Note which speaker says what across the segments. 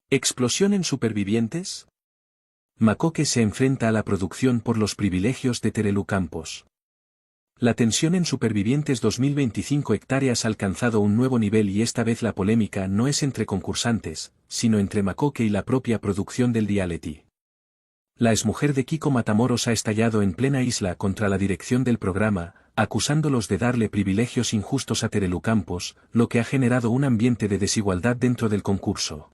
Speaker 1: ¿Explosión en Supervivientes? Makoke se enfrenta a la producción por los privilegios de Terelu Campos. La tensión en Supervivientes 2025 hectáreas ha alcanzado un nuevo nivel y esta vez la polémica no es entre concursantes, sino entre Makoke y la propia producción del reality. La exmujer de Kiko Matamoros ha estallado en plena isla contra la dirección del programa, acusándolos de darle privilegios injustos a Terelu Campos, lo que ha generado un ambiente de desigualdad dentro del concurso.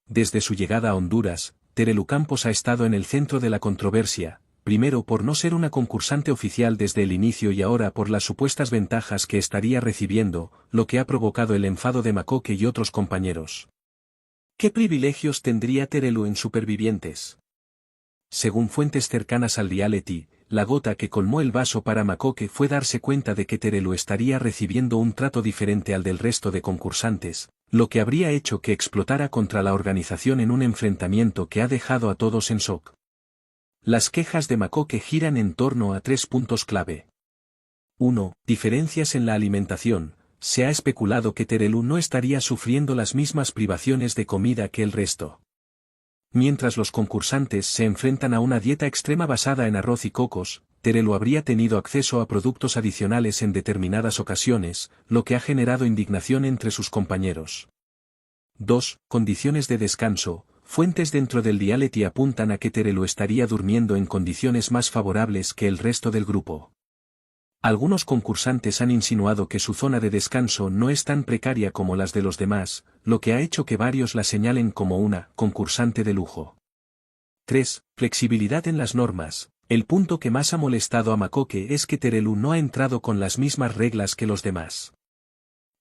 Speaker 1: Desde su llegada a Honduras, Terelu Campos ha estado en el centro de la controversia, primero por no ser una concursante oficial desde el inicio y ahora por las supuestas ventajas que estaría recibiendo, lo que ha provocado el enfado de Makoke y otros compañeros. ¿Qué privilegios tendría Terelu en Supervivientes? Según fuentes cercanas al reality, la gota que colmó el vaso para Makoke fue darse cuenta de que Terelu estaría recibiendo un trato diferente al del resto de concursantes, lo que habría hecho que explotara contra la organización en un enfrentamiento que ha dejado a todos en shock. Las quejas de Makoke giran en torno a 3 puntos clave. 1. Diferencias en la alimentación. Se ha especulado que Terelu no estaría sufriendo las mismas privaciones de comida que el resto. Mientras los concursantes se enfrentan a una dieta extrema basada en arroz y cocos, Terelu habría tenido acceso a productos adicionales en determinadas ocasiones, lo que ha generado indignación entre sus compañeros. 2. Condiciones de descanso. Fuentes dentro del reality apuntan a que Terelu estaría durmiendo en condiciones más favorables que el resto del grupo. Algunos concursantes han insinuado que su zona de descanso no es tan precaria como las de los demás, lo que ha hecho que varios la señalen como una concursante de lujo. 3. Flexibilidad en las normas. El punto que más ha molestado a Makoke es que Terelu no ha entrado con las mismas reglas que los demás.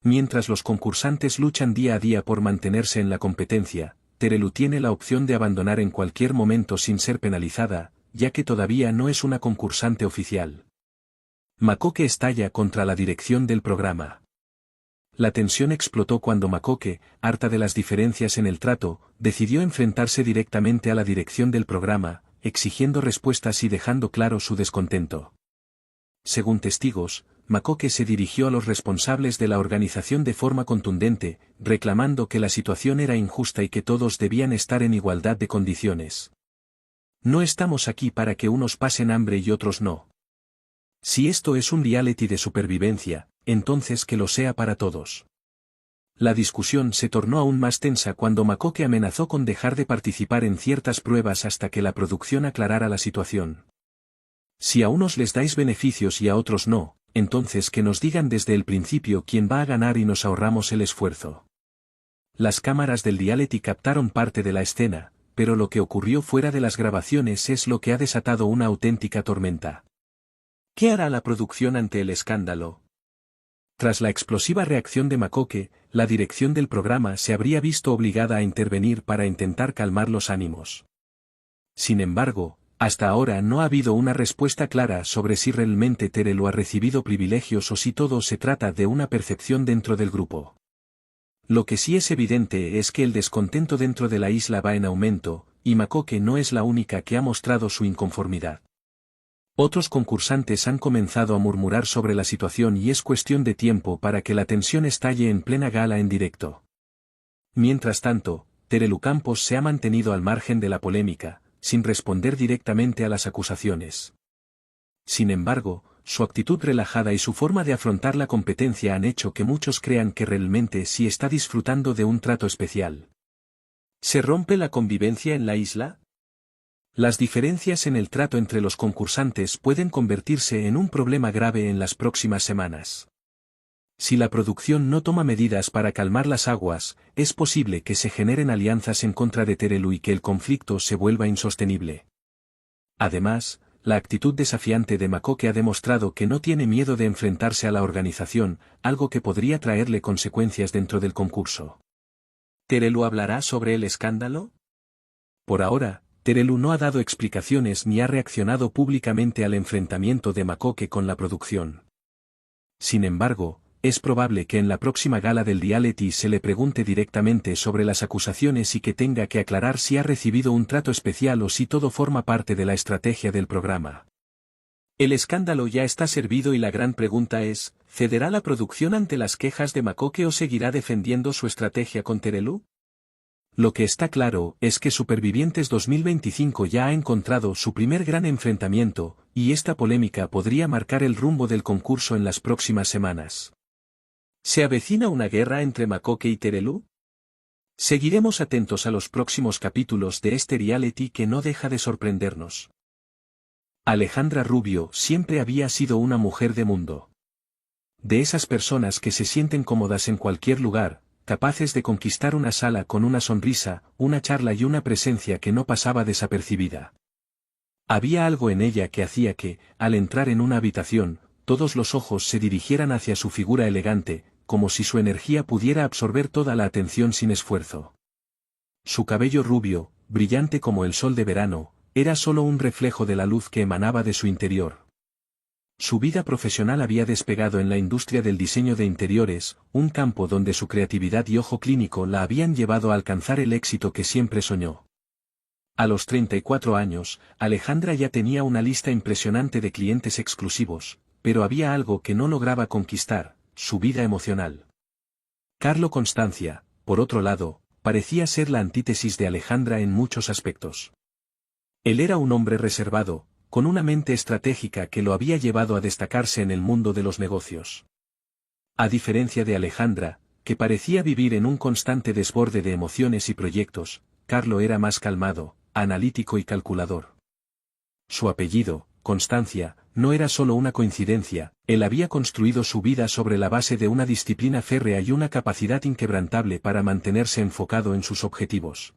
Speaker 1: Mientras los concursantes luchan día a día por mantenerse en la competencia, Terelu tiene la opción de abandonar en cualquier momento sin ser penalizada, ya que todavía no es una concursante oficial. Makoke estalla contra la dirección del programa. La tensión explotó cuando Makoke, harta de las diferencias en el trato, decidió enfrentarse directamente a la dirección del programa, exigiendo respuestas y dejando claro su descontento. Según testigos, Makoke se dirigió a los responsables de la organización de forma contundente, reclamando que la situación era injusta y que todos debían estar en igualdad de condiciones. No estamos aquí para que unos pasen hambre y otros no. Si esto es un reality de supervivencia, entonces que lo sea para todos. La discusión se tornó aún más tensa cuando Makoke amenazó con dejar de participar en ciertas pruebas hasta que la producción aclarara la situación. Si a unos les dais beneficios y a otros no, entonces que nos digan desde el principio quién va a ganar y nos ahorramos el esfuerzo. Las cámaras del reality captaron parte de la escena, pero lo que ocurrió fuera de las grabaciones es lo que ha desatado una auténtica tormenta. ¿Qué hará la producción ante el escándalo? Tras la explosiva reacción de Makoke, la dirección del programa se habría visto obligada a intervenir para intentar calmar los ánimos. Sin embargo, hasta ahora no ha habido una respuesta clara sobre si realmente Terelu ha recibido privilegios o si todo se trata de una percepción dentro del grupo. Lo que sí es evidente es que el descontento dentro de la isla va en aumento, y Makoke no es la única que ha mostrado su inconformidad. Otros concursantes han comenzado a murmurar sobre la situación y es cuestión de tiempo para que la tensión estalle en plena gala en directo. Mientras tanto, Terelu Campos se ha mantenido al margen de la polémica, sin responder directamente a las acusaciones. Sin embargo, su actitud relajada y su forma de afrontar la competencia han hecho que muchos crean que realmente sí está disfrutando de un trato especial. ¿Se rompe la convivencia en la isla? Las diferencias en el trato entre los concursantes pueden convertirse en un problema grave en las próximas semanas. Si la producción no toma medidas para calmar las aguas, es posible que se generen alianzas en contra de Terelu y que el conflicto se vuelva insostenible. Además, la actitud desafiante de Makoke ha demostrado que no tiene miedo de enfrentarse a la organización, algo que podría traerle consecuencias dentro del concurso. ¿Terelu hablará sobre el escándalo? Por ahora, Terelu no ha dado explicaciones ni ha reaccionado públicamente al enfrentamiento de Makoke con la producción. Sin embargo, es probable que en la próxima gala del reality se le pregunte directamente sobre las acusaciones y que tenga que aclarar si ha recibido un trato especial o si todo forma parte de la estrategia del programa. El escándalo ya está servido y la gran pregunta es, ¿cederá la producción ante las quejas de Makoke o seguirá defendiendo su estrategia con Terelu? Lo que está claro es que Supervivientes 2025 ya ha encontrado su primer gran enfrentamiento, y esta polémica podría marcar el rumbo del concurso en las próximas semanas. ¿Se avecina una guerra entre Makoke y Terelu? Seguiremos atentos a los próximos capítulos de este reality que no deja de sorprendernos. Alejandra Rubio siempre había sido una mujer de mundo. De esas personas que se sienten cómodas en cualquier lugar, capaces de conquistar una sala con una sonrisa, una charla y una presencia que no pasaba desapercibida. Había algo en ella que hacía que, al entrar en una habitación, todos los ojos se dirigieran hacia su figura elegante, como si su energía pudiera absorber toda la atención sin esfuerzo. Su cabello rubio, brillante como el sol de verano, era solo un reflejo de la luz que emanaba de su interior. Su vida profesional había despegado en la industria del diseño de interiores, un campo donde su creatividad y ojo clínico la habían llevado a alcanzar el éxito que siempre soñó. A los 34 años, Alejandra ya tenía una lista impresionante de clientes exclusivos, pero había algo que no lograba conquistar: su vida emocional. Carlo Constancia, por otro lado, parecía ser la antítesis de Alejandra en muchos aspectos. Él era un hombre reservado, con una mente estratégica que lo había llevado a destacarse en el mundo de los negocios. A diferencia de Alejandra, que parecía vivir en un constante desborde de emociones y proyectos, Carlo era más calmado, analítico y calculador. Su apellido, Constancia, no era solo una coincidencia, él había construido su vida sobre la base de una disciplina férrea y una capacidad inquebrantable para mantenerse enfocado en sus objetivos.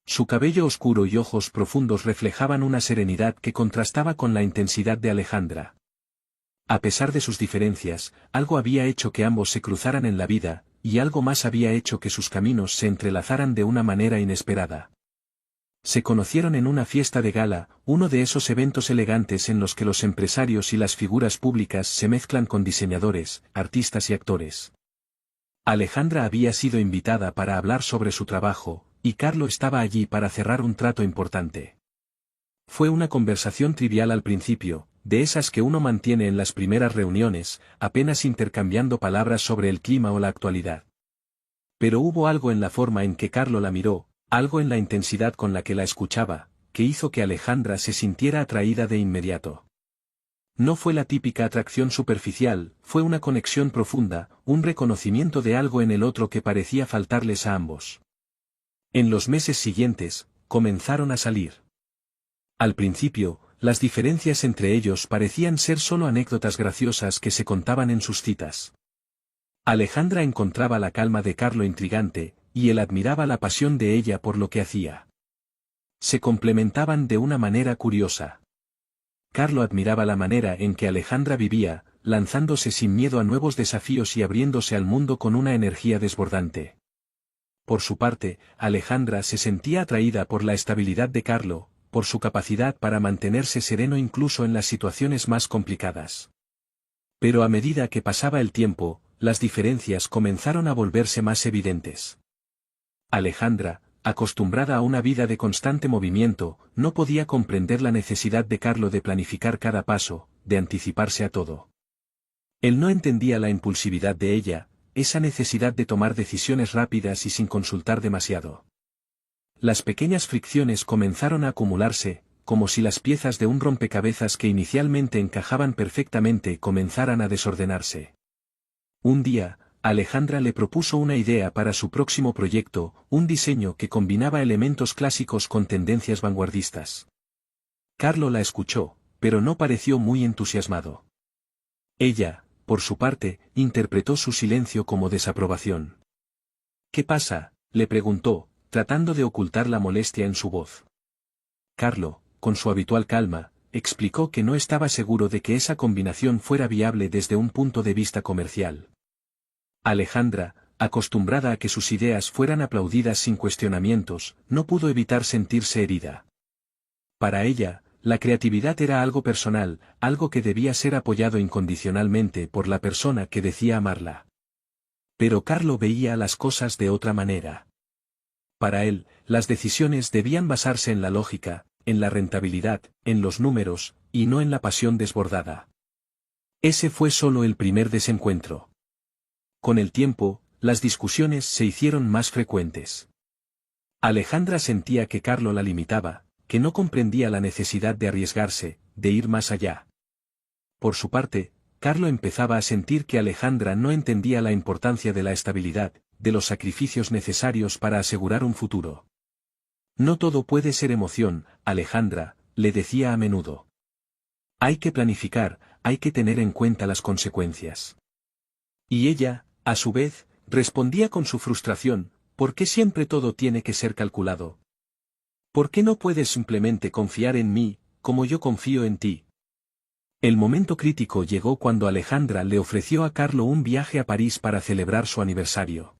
Speaker 1: Su cabello oscuro y ojos profundos reflejaban una serenidad que contrastaba con la intensidad de Alejandra. A pesar de sus diferencias, algo había hecho que ambos se cruzaran en la vida, y algo más había hecho que sus caminos se entrelazaran de una manera inesperada. Se conocieron en una fiesta de gala, uno de esos eventos elegantes en los que los empresarios y las figuras públicas se mezclan con diseñadores, artistas y actores. Alejandra había sido invitada para hablar sobre su trabajo, y Carlo estaba allí para cerrar un trato importante. Fue una conversación trivial al principio, de esas que uno mantiene en las primeras reuniones, apenas intercambiando palabras sobre el clima o la actualidad. Pero hubo algo en la forma en que Carlo la miró, algo en la intensidad con la que la escuchaba, que hizo que Alejandra se sintiera atraída de inmediato. No fue la típica atracción superficial, fue una conexión profunda, un reconocimiento de algo en el otro que parecía faltarles a ambos. En los meses siguientes, comenzaron a salir. Al principio, las diferencias entre ellos parecían ser solo anécdotas graciosas que se contaban en sus citas. Alejandra encontraba la calma de Carlo intrigante, y él admiraba la pasión de ella por lo que hacía. Se complementaban de una manera curiosa. Carlo admiraba la manera en que Alejandra vivía, lanzándose sin miedo a nuevos desafíos y abriéndose al mundo con una energía desbordante. Por su parte, Alejandra se sentía atraída por la estabilidad de Carlo, por su capacidad para mantenerse sereno incluso en las situaciones más complicadas. Pero a medida que pasaba el tiempo, las diferencias comenzaron a volverse más evidentes. Alejandra, acostumbrada a una vida de constante movimiento, no podía comprender la necesidad de Carlo de planificar cada paso, de anticiparse a todo. Él no entendía la impulsividad de ella, esa necesidad de tomar decisiones rápidas y sin consultar demasiado. Las pequeñas fricciones comenzaron a acumularse, como si las piezas de un rompecabezas que inicialmente encajaban perfectamente comenzaran a desordenarse. Un día, Alejandra le propuso una idea para su próximo proyecto, un diseño que combinaba elementos clásicos con tendencias vanguardistas. Carlo la escuchó, pero no pareció muy entusiasmado. Ella, por su parte, interpretó su silencio como desaprobación. «¿Qué pasa?», le preguntó, tratando de ocultar la molestia en su voz. Carlo, con su habitual calma, explicó que no estaba seguro de que esa combinación fuera viable desde un punto de vista comercial. Alejandra, acostumbrada a que sus ideas fueran aplaudidas sin cuestionamientos, no pudo evitar sentirse herida. Para ella, la creatividad era algo personal, algo que debía ser apoyado incondicionalmente por la persona que decía amarla. Pero Carlo veía las cosas de otra manera. Para él, las decisiones debían basarse en la lógica, en la rentabilidad, en los números, y no en la pasión desbordada. Ese fue solo el primer desencuentro. Con el tiempo, las discusiones se hicieron más frecuentes. Alejandra sentía que Carlo la limitaba, que no comprendía la necesidad de arriesgarse, de ir más allá. Por su parte, Carlo empezaba a sentir que Alejandra no entendía la importancia de la estabilidad, de los sacrificios necesarios para asegurar un futuro. No todo puede ser emoción, Alejandra, le decía a menudo. Hay que planificar, hay que tener en cuenta las consecuencias. Y ella, a su vez, respondía con su frustración: ¿por qué siempre todo tiene que ser calculado? ¿Por qué no puedes simplemente confiar en mí, como yo confío en ti? El momento crítico llegó cuando Alejandra le ofreció a Carlo un viaje a París para celebrar su aniversario.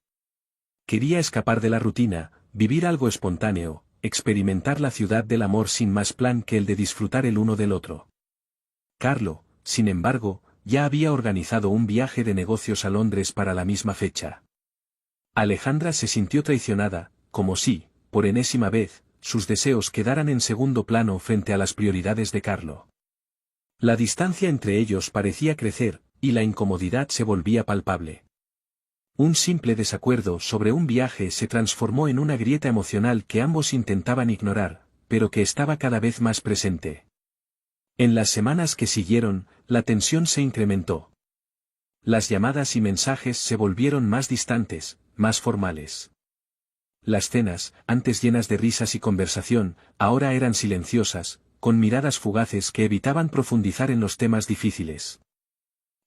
Speaker 1: Quería escapar de la rutina, vivir algo espontáneo, experimentar la ciudad del amor sin más plan que el de disfrutar el uno del otro. Carlo, sin embargo, ya había organizado un viaje de negocios a Londres para la misma fecha. Alejandra se sintió traicionada, como si, por enésima vez, sus deseos quedaran en segundo plano frente a las prioridades de Carlo. La distancia entre ellos parecía crecer, y la incomodidad se volvía palpable. Un simple desacuerdo sobre un viaje se transformó en una grieta emocional que ambos intentaban ignorar, pero que estaba cada vez más presente. En las semanas que siguieron, la tensión se incrementó. Las llamadas y mensajes se volvieron más distantes, más formales. Las cenas, antes llenas de risas y conversación, ahora eran silenciosas, con miradas fugaces que evitaban profundizar en los temas difíciles.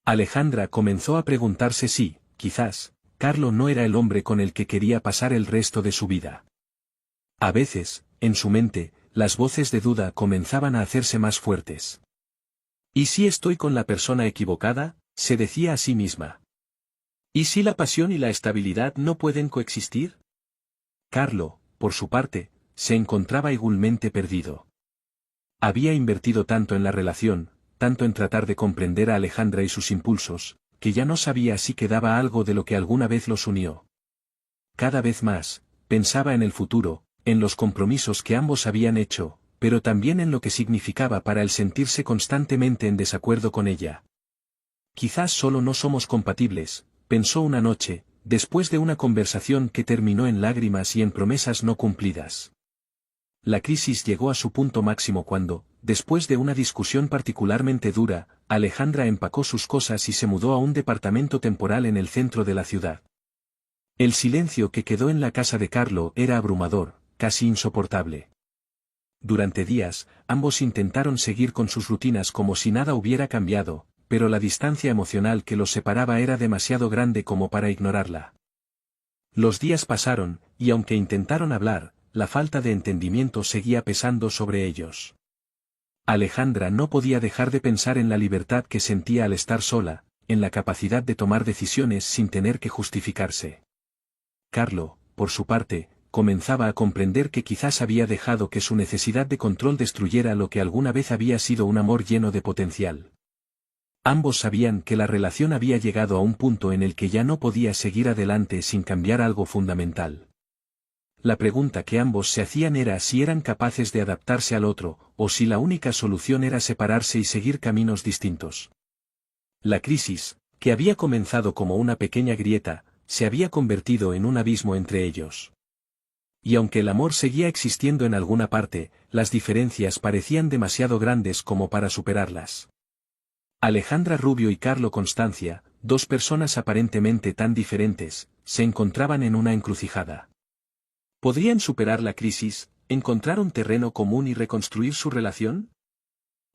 Speaker 1: Alejandra comenzó a preguntarse si, quizás, Carlo no era el hombre con el que quería pasar el resto de su vida. A veces, en su mente, las voces de duda comenzaban a hacerse más fuertes. ¿Y si estoy con la persona equivocada?, se decía a sí misma. ¿Y si la pasión y la estabilidad no pueden coexistir? Carlo, por su parte, se encontraba igualmente perdido. Había invertido tanto en la relación, tanto en tratar de comprender a Alejandra y sus impulsos, que ya no sabía si quedaba algo de lo que alguna vez los unió. Cada vez más, pensaba en el futuro, en los compromisos que ambos habían hecho, pero también en lo que significaba para él sentirse constantemente en desacuerdo con ella. Quizás solo no somos compatibles, pensó una noche, después de una conversación que terminó en lágrimas y en promesas no cumplidas. La crisis llegó a su punto máximo cuando, después de una discusión particularmente dura, Alejandra empacó sus cosas y se mudó a un departamento temporal en el centro de la ciudad. El silencio que quedó en la casa de Carlo era abrumador, casi insoportable. Durante días, ambos intentaron seguir con sus rutinas como si nada hubiera cambiado, pero la distancia emocional que los separaba era demasiado grande como para ignorarla. Los días pasaron, y aunque intentaron hablar, la falta de entendimiento seguía pesando sobre ellos. Alejandra no podía dejar de pensar en la libertad que sentía al estar sola, en la capacidad de tomar decisiones sin tener que justificarse. Carlo, por su parte, comenzaba a comprender que quizás había dejado que su necesidad de control destruyera lo que alguna vez había sido un amor lleno de potencial. Ambos sabían que la relación había llegado a un punto en el que ya no podía seguir adelante sin cambiar algo fundamental. La pregunta que ambos se hacían era si eran capaces de adaptarse al otro, o si la única solución era separarse y seguir caminos distintos. La crisis, que había comenzado como una pequeña grieta, se había convertido en un abismo entre ellos. Y aunque el amor seguía existiendo en alguna parte, las diferencias parecían demasiado grandes como para superarlas. Alejandra Rubio y Carlo Constancia, dos personas aparentemente tan diferentes, se encontraban en una encrucijada. ¿Podrían superar la crisis, encontrar un terreno común y reconstruir su relación?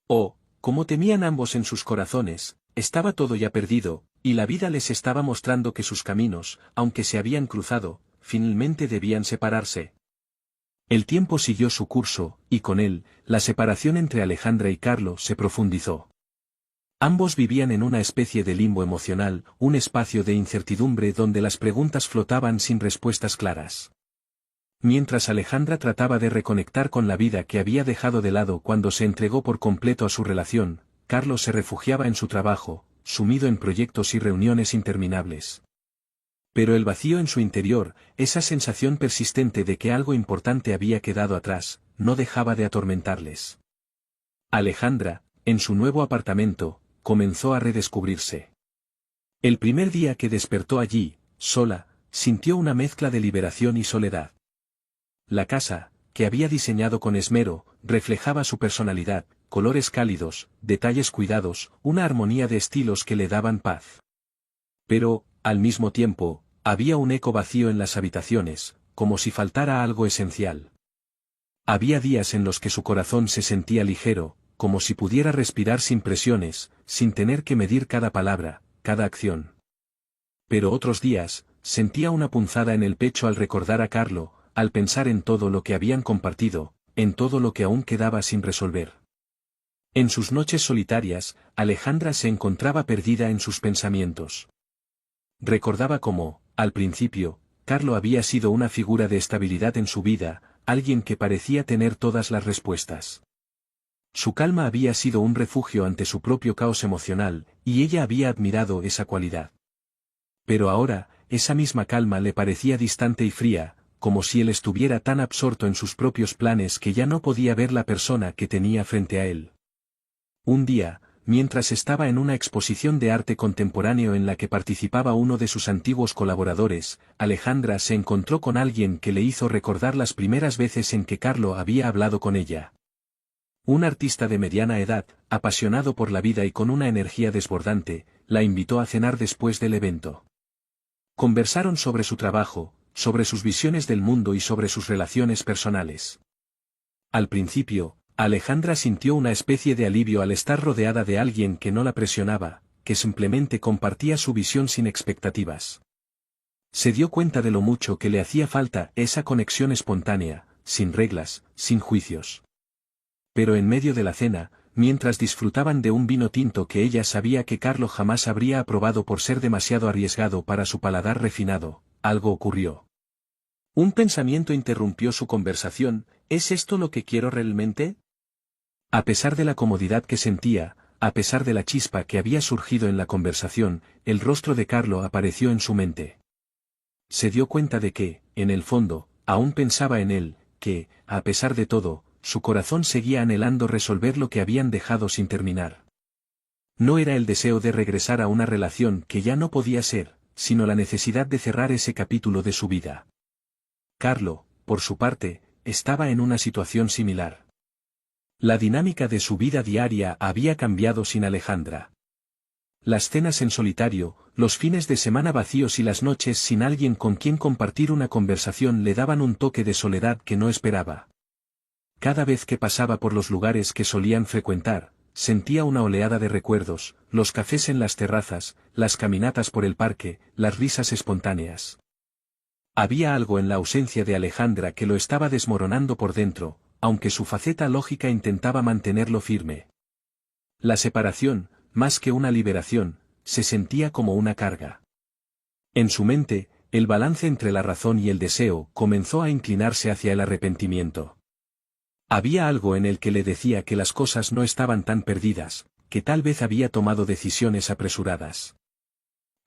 Speaker 1: O, como temían ambos en sus corazones, estaba todo ya perdido, y la vida les estaba mostrando que sus caminos, aunque se habían cruzado, finalmente debían separarse. El tiempo siguió su curso, y con él, la separación entre Alejandra y Carlo se profundizó. Ambos vivían en una especie de limbo emocional, un espacio de incertidumbre donde las preguntas flotaban sin respuestas claras. Mientras Alejandra trataba de reconectar con la vida que había dejado de lado cuando se entregó por completo a su relación, Carlo se refugiaba en su trabajo, sumido en proyectos y reuniones interminables. Pero el vacío en su interior, esa sensación persistente de que algo importante había quedado atrás, no dejaba de atormentarles. Alejandra, en su nuevo apartamento, comenzó a redescubrirse. El primer día que despertó allí, sola, sintió una mezcla de liberación y soledad. La casa, que había diseñado con esmero, reflejaba su personalidad, colores cálidos, detalles cuidados, una armonía de estilos que le daban paz. Pero, al mismo tiempo, había un eco vacío en las habitaciones, como si faltara algo esencial. Había días en los que su corazón se sentía ligero, como si pudiera respirar sin presiones, sin tener que medir cada palabra, cada acción. Pero otros días, sentía una punzada en el pecho al recordar a Carlo, al pensar en todo lo que habían compartido, en todo lo que aún quedaba sin resolver. En sus noches solitarias, Alejandra se encontraba perdida en sus pensamientos. Recordaba cómo, al principio, Carlo había sido una figura de estabilidad en su vida, alguien que parecía tener todas las respuestas. Su calma había sido un refugio ante su propio caos emocional, y ella había admirado esa cualidad. Pero ahora, esa misma calma le parecía distante y fría, como si él estuviera tan absorto en sus propios planes que ya no podía ver la persona que tenía frente a él. Un día, mientras estaba en una exposición de arte contemporáneo en la que participaba uno de sus antiguos colaboradores, Alejandra se encontró con alguien que le hizo recordar las primeras veces en que Carlo había hablado con ella. Un artista de mediana edad, apasionado por la vida y con una energía desbordante, la invitó a cenar después del evento. Conversaron sobre su trabajo, sobre sus visiones del mundo y sobre sus relaciones personales. Al principio, Alejandra sintió una especie de alivio al estar rodeada de alguien que no la presionaba, que simplemente compartía su visión sin expectativas. Se dio cuenta de lo mucho que le hacía falta esa conexión espontánea, sin reglas, sin juicios. Pero en medio de la cena, mientras disfrutaban de un vino tinto que ella sabía que Carlo jamás habría aprobado por ser demasiado arriesgado para su paladar refinado, algo ocurrió. Un pensamiento interrumpió su conversación: ¿es esto lo que quiero realmente? A pesar de la comodidad que sentía, a pesar de la chispa que había surgido en la conversación, el rostro de Carlo apareció en su mente. Se dio cuenta de que, en el fondo, aún pensaba en él, que, a pesar de todo, su corazón seguía anhelando resolver lo que habían dejado sin terminar. No era el deseo de regresar a una relación que ya no podía ser, sino la necesidad de cerrar ese capítulo de su vida. Carlo, por su parte, estaba en una situación similar. La dinámica de su vida diaria había cambiado sin Alejandra. Las cenas en solitario, los fines de semana vacíos y las noches sin alguien con quien compartir una conversación le daban un toque de soledad que no esperaba. Cada vez que pasaba por los lugares que solían frecuentar, sentía una oleada de recuerdos, los cafés en las terrazas, las caminatas por el parque, las risas espontáneas. Había algo en la ausencia de Alejandra que lo estaba desmoronando por dentro, aunque su faceta lógica intentaba mantenerlo firme. La separación, más que una liberación, se sentía como una carga. En su mente, el balance entre la razón y el deseo comenzó a inclinarse hacia el arrepentimiento. Había algo en él que le decía que las cosas no estaban tan perdidas, que tal vez había tomado decisiones apresuradas.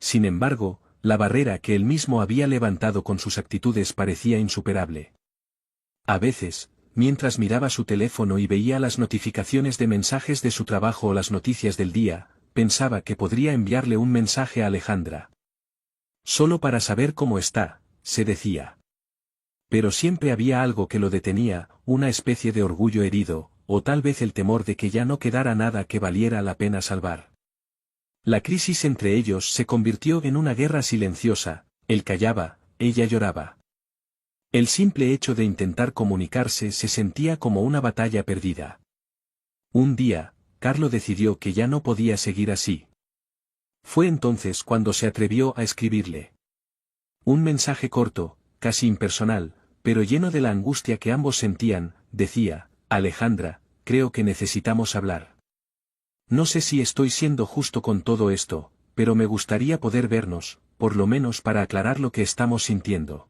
Speaker 1: Sin embargo, la barrera que él mismo había levantado con sus actitudes parecía insuperable. A veces, mientras miraba su teléfono y veía las notificaciones de mensajes de su trabajo o las noticias del día, pensaba que podría enviarle un mensaje a Alejandra. Solo para saber cómo está, se decía. Pero siempre había algo que lo detenía, una especie de orgullo herido, o tal vez el temor de que ya no quedara nada que valiera la pena salvar. La crisis entre ellos se convirtió en una guerra silenciosa, él callaba, ella lloraba. El simple hecho de intentar comunicarse se sentía como una batalla perdida. Un día, Carlo decidió que ya no podía seguir así. Fue entonces cuando se atrevió a escribirle. Un mensaje corto, casi impersonal, pero lleno de la angustia que ambos sentían, decía: Alejandra, creo que necesitamos hablar. No sé si estoy siendo justo con todo esto, pero me gustaría poder vernos, por lo menos para aclarar lo que estamos sintiendo.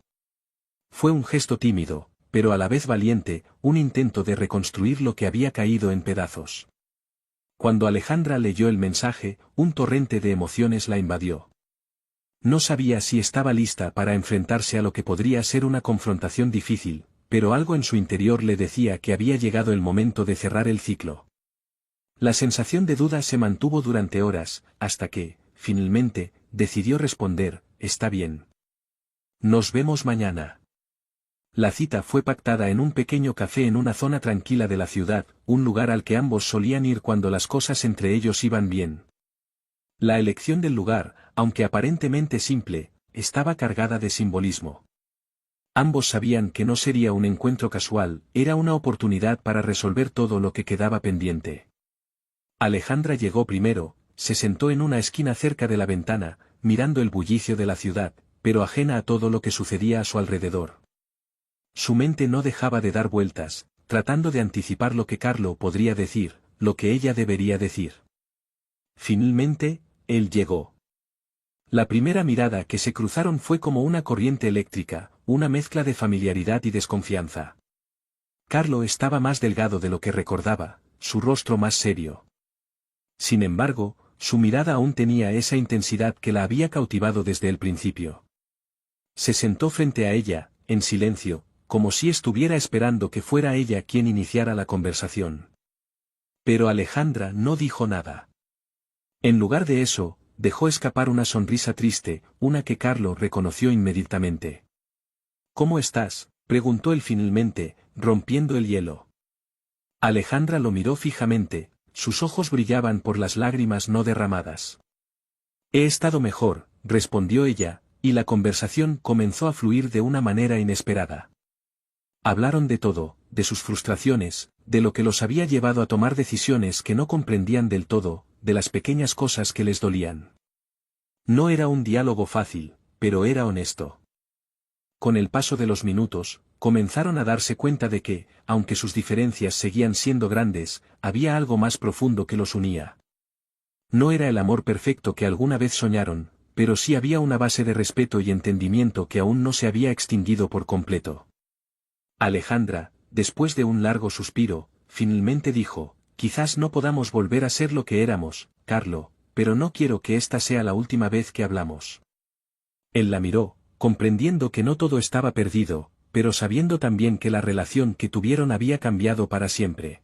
Speaker 1: Fue un gesto tímido, pero a la vez valiente, un intento de reconstruir lo que había caído en pedazos. Cuando Alejandra leyó el mensaje, un torrente de emociones la invadió. No sabía si estaba lista para enfrentarse a lo que podría ser una confrontación difícil, pero algo en su interior le decía que había llegado el momento de cerrar el ciclo. La sensación de duda se mantuvo durante horas, hasta que, finalmente, decidió responder: está bien. Nos vemos mañana. La cita fue pactada en un pequeño café en una zona tranquila de la ciudad, un lugar al que ambos solían ir cuando las cosas entre ellos iban bien. La elección del lugar, aunque aparentemente simple, estaba cargada de simbolismo. Ambos sabían que no sería un encuentro casual, era una oportunidad para resolver todo lo que quedaba pendiente. Alejandra llegó primero, se sentó en una esquina cerca de la ventana, mirando el bullicio de la ciudad, pero ajena a todo lo que sucedía a su alrededor. Su mente no dejaba de dar vueltas, tratando de anticipar lo que Carlo podría decir, lo que ella debería decir. Finalmente, él llegó. La primera mirada que se cruzaron fue como una corriente eléctrica, una mezcla de familiaridad y desconfianza. Carlo estaba más delgado de lo que recordaba, su rostro más serio. Sin embargo, su mirada aún tenía esa intensidad que la había cautivado desde el principio. Se sentó frente a ella, en silencio, como si estuviera esperando que fuera ella quien iniciara la conversación. Pero Alejandra no dijo nada. En lugar de eso, dejó escapar una sonrisa triste, una que Carlo reconoció inmediatamente. «¿Cómo estás?», preguntó él finalmente, rompiendo el hielo. Alejandra lo miró fijamente, sus ojos brillaban por las lágrimas no derramadas. «He estado mejor», respondió ella, y la conversación comenzó a fluir de una manera inesperada. Hablaron de todo, de sus frustraciones, de lo que los había llevado a tomar decisiones que no comprendían del todo, de las pequeñas cosas que les dolían. No era un diálogo fácil, pero era honesto. Con el paso de los minutos, comenzaron a darse cuenta de que, aunque sus diferencias seguían siendo grandes, había algo más profundo que los unía. No era el amor perfecto que alguna vez soñaron, pero sí había una base de respeto y entendimiento que aún no se había extinguido por completo. Alejandra, después de un largo suspiro, finalmente dijo: «Quizás no podamos volver a ser lo que éramos, Carlo, pero no quiero que esta sea la última vez que hablamos». Él la miró, comprendiendo que no todo estaba perdido, pero sabiendo también que la relación que tuvieron había cambiado para siempre.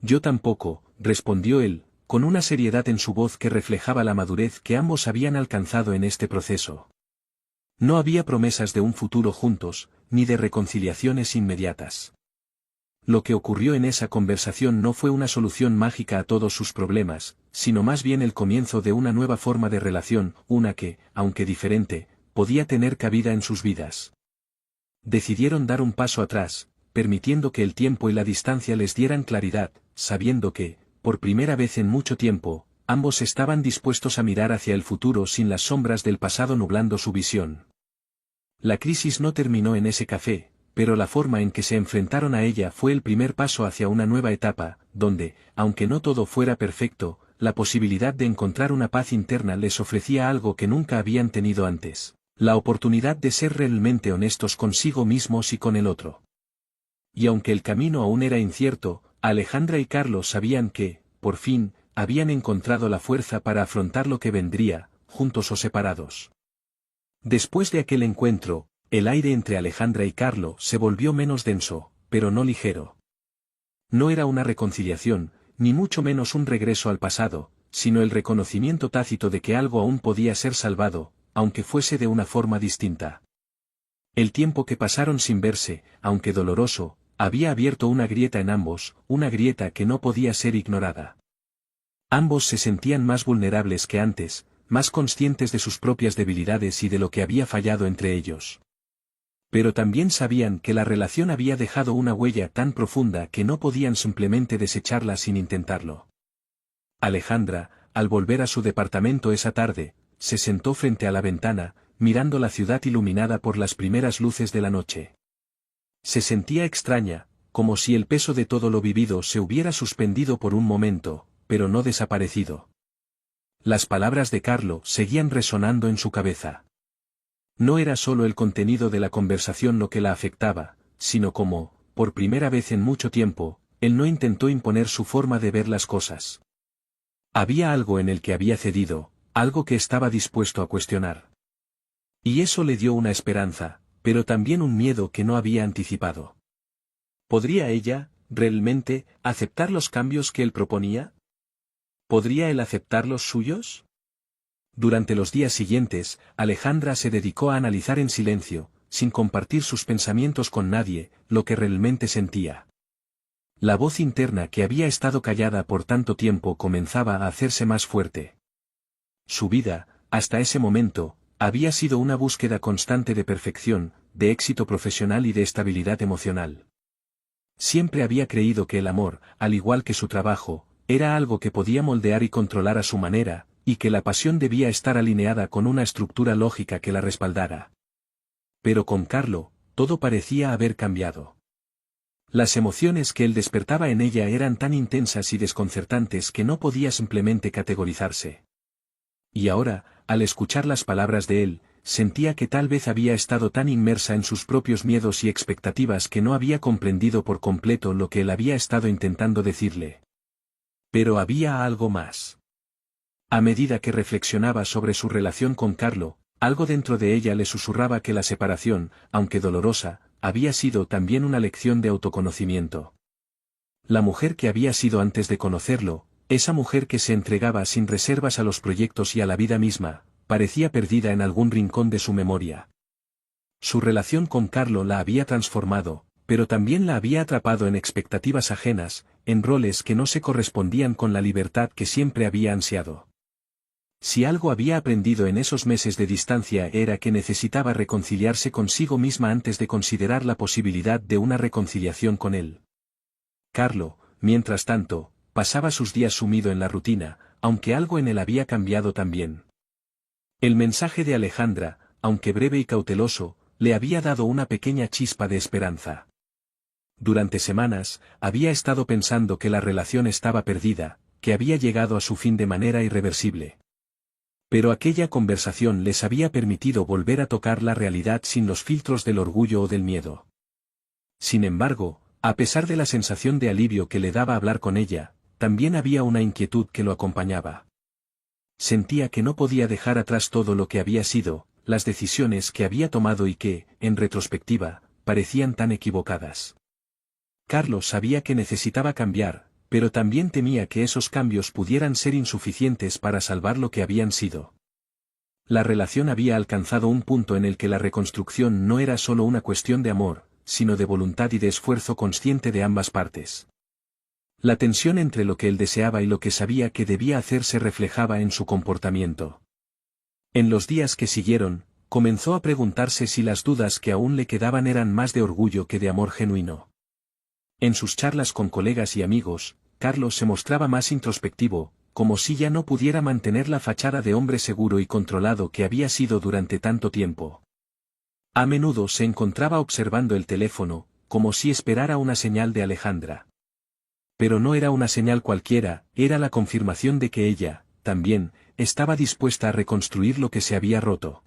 Speaker 1: «Yo tampoco», respondió él, con una seriedad en su voz que reflejaba la madurez que ambos habían alcanzado en este proceso. No había promesas de un futuro juntos, ni de reconciliaciones inmediatas. Lo que ocurrió en esa conversación no fue una solución mágica a todos sus problemas, sino más bien el comienzo de una nueva forma de relación, una que, aunque diferente, podía tener cabida en sus vidas. Decidieron dar un paso atrás, permitiendo que el tiempo y la distancia les dieran claridad, sabiendo que, por primera vez en mucho tiempo, ambos estaban dispuestos a mirar hacia el futuro sin las sombras del pasado nublando su visión. La crisis no terminó en ese café, pero la forma en que se enfrentaron a ella fue el primer paso hacia una nueva etapa, donde, aunque no todo fuera perfecto, la posibilidad de encontrar una paz interna les ofrecía algo que nunca habían tenido antes: la oportunidad de ser realmente honestos consigo mismos y con el otro. Y aunque el camino aún era incierto, Alejandra y Carlos sabían que, por fin, habían encontrado la fuerza para afrontar lo que vendría, juntos o separados. Después de aquel encuentro, el aire entre Alejandra y Carlo se volvió menos denso, pero no ligero. No era una reconciliación, ni mucho menos un regreso al pasado, sino el reconocimiento tácito de que algo aún podía ser salvado, aunque fuese de una forma distinta. El tiempo que pasaron sin verse, aunque doloroso, había abierto una grieta en ambos, una grieta que no podía ser ignorada. Ambos se sentían más vulnerables que antes, más conscientes de sus propias debilidades y de lo que había fallado entre ellos. Pero también sabían que la relación había dejado una huella tan profunda que no podían simplemente desecharla sin intentarlo. Alejandra, al volver a su departamento esa tarde, se sentó frente a la ventana, mirando la ciudad iluminada por las primeras luces de la noche. Se sentía extraña, como si el peso de todo lo vivido se hubiera suspendido por un momento, pero no desaparecido. Las palabras de Carlo seguían resonando en su cabeza. No era solo el contenido de la conversación lo que la afectaba, sino como, por primera vez en mucho tiempo, él no intentó imponer su forma de ver las cosas. Había algo en el que había cedido, algo que estaba dispuesto a cuestionar. Y eso le dio una esperanza, pero también un miedo que no había anticipado. ¿Podría ella, realmente, aceptar los cambios que él proponía? ¿Podría él aceptar los suyos? Durante los días siguientes, Alejandra se dedicó a analizar en silencio, sin compartir sus pensamientos con nadie, lo que realmente sentía. La voz interna que había estado callada por tanto tiempo comenzaba a hacerse más fuerte. Su vida, hasta ese momento, había sido una búsqueda constante de perfección, de éxito profesional y de estabilidad emocional. Siempre había creído que el amor, al igual que su trabajo, era algo que podía moldear y controlar a su manera, y que la pasión debía estar alineada con una estructura lógica que la respaldara. Pero con Carlo, todo parecía haber cambiado. Las emociones que él despertaba en ella eran tan intensas y desconcertantes que no podía simplemente categorizarse. Y ahora, al escuchar las palabras de él, sentía que tal vez había estado tan inmersa en sus propios miedos y expectativas que no había comprendido por completo lo que él había estado intentando decirle. Pero había algo más. A medida que reflexionaba sobre su relación con Carlo, algo dentro de ella le susurraba que la separación, aunque dolorosa, había sido también una lección de autoconocimiento. La mujer que había sido antes de conocerlo, esa mujer que se entregaba sin reservas a los proyectos y a la vida misma, parecía perdida en algún rincón de su memoria. Su relación con Carlo la había transformado, pero también la había atrapado en expectativas ajenas, en roles que no se correspondían con la libertad que siempre había ansiado. Si algo había aprendido en esos meses de distancia era que necesitaba reconciliarse consigo misma antes de considerar la posibilidad de una reconciliación con él. Carlo, mientras tanto, pasaba sus días sumido en la rutina, aunque algo en él había cambiado también. El mensaje de Alejandra, aunque breve y cauteloso, le había dado una pequeña chispa de esperanza. Durante semanas, había estado pensando que la relación estaba perdida, que había llegado a su fin de manera irreversible. Pero aquella conversación les había permitido volver a tocar la realidad sin los filtros del orgullo o del miedo. Sin embargo, a pesar de la sensación de alivio que le daba hablar con ella, también había una inquietud que lo acompañaba. Sentía que no podía dejar atrás todo lo que había sido, las decisiones que había tomado y que, en retrospectiva, parecían tan equivocadas. Carlos sabía que necesitaba cambiar, pero también temía que esos cambios pudieran ser insuficientes para salvar lo que habían sido. La relación había alcanzado un punto en el que la reconstrucción no era solo una cuestión de amor, sino de voluntad y de esfuerzo consciente de ambas partes. La tensión entre lo que él deseaba y lo que sabía que debía hacer se reflejaba en su comportamiento. En los días que siguieron, comenzó a preguntarse si las dudas que aún le quedaban eran más de orgullo que de amor genuino. En sus charlas con colegas y amigos, Carlos se mostraba más introspectivo, como si ya no pudiera mantener la fachada de hombre seguro y controlado que había sido durante tanto tiempo. A menudo se encontraba observando el teléfono, como si esperara una señal de Alejandra. Pero no era una señal cualquiera, era la confirmación de que ella, también, estaba dispuesta a reconstruir lo que se había roto.